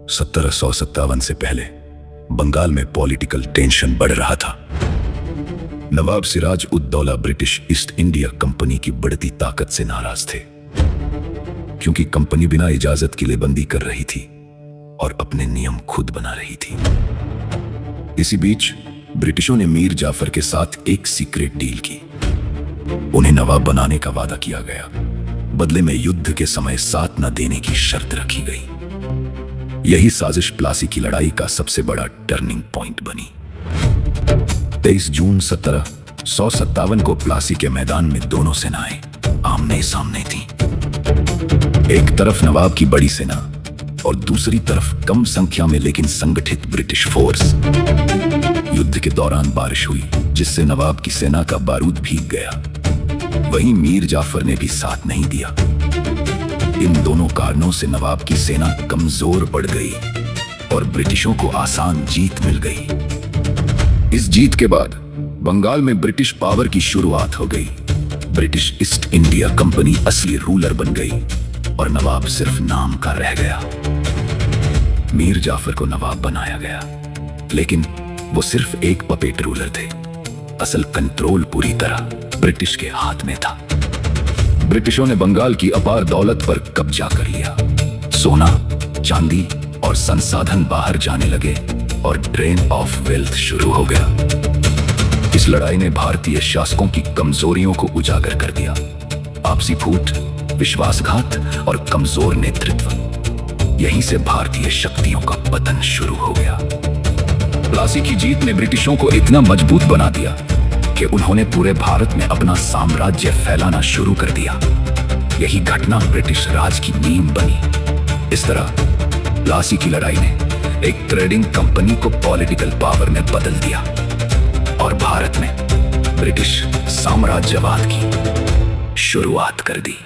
1757 से पहले बंगाल में पॉलिटिकल टेंशन बढ़ रहा था। नवाब Siraj ud Daula British east India company की बढ़ती ताकत से नाराज थे, क्योंकि कंपनी बिना इजाजत किलेबंदी कर रही थी और अपने नियम खुद बना रही थी। इसी बीच ब्रिटिशों ने मीर जाफर के साथ एक सीक्रेट डील की। उन्हें नवाब बनाने का वादा किया गया, बदले में युद्ध के समय साथ न देने की शर्त रखी गई। यही साजिश प्लासी की लड़ाई का सबसे बड़ा टर्निंग पॉइंट बनी। 23 जून 1757 को प्लासी के मैदान में दोनों सेनाएं आमने सामने थीं। एक तरफ नवाब की बड़ी सेना और दूसरी तरफ कम संख्या में लेकिन संगठित ब्रिटिश फोर्स। युद्ध के दौरान बारिश हुई, जिससे नवाब की सेना का बारूद भीग गया। वहीं मीर जाफर ने भी साथ नहीं दिया। इन दोनों कारणों से नवाब की सेना कमजोर पड़ गई और ब्रिटिशों को आसान जीत मिल गई। इस जीत के बाद बंगाल में ब्रिटिश पावर की शुरुआत हो गई। ब्रिटिश ईस्ट इंडिया कंपनी असली रूलर बन गई और नवाब सिर्फ नाम का रह गया। मीर जाफर को नवाब बनाया गया, लेकिन वो सिर्फ एक पपेट रूलर थे। असल कंट्रोल पूरी तरह ब्रिटिश के हाथ में था। ब्रिटिशों ने बंगाल की अपार दौलत पर कब्जा कर लिया। सोना, चांदी और संसाधन बाहर जाने लगे और ड्रेन ऑफ वेल्थ शुरू हो गया। इस लड़ाई ने भारतीय शासकों की कमजोरियों को उजागर कर दिया। आपसी फूट, विश्वासघात और कमजोर नेतृत्व, यहीं से भारतीय शक्तियों का पतन शुरू हो गया। प्लासी की जीत ने ब्रिटिशों को इतना मजबूत बना दिया कि उन्होंने पूरे भारत में अपना साम्राज्य फैलाना शुरू कर दिया। यही घटना ब्रिटिश राज की नींव बनी। इस तरह प्लासी की लड़ाई ने एक ट्रेडिंग कंपनी को पॉलिटिकल पावर में बदल दिया और भारत में ब्रिटिश साम्राज्यवाद की शुरुआत कर दी।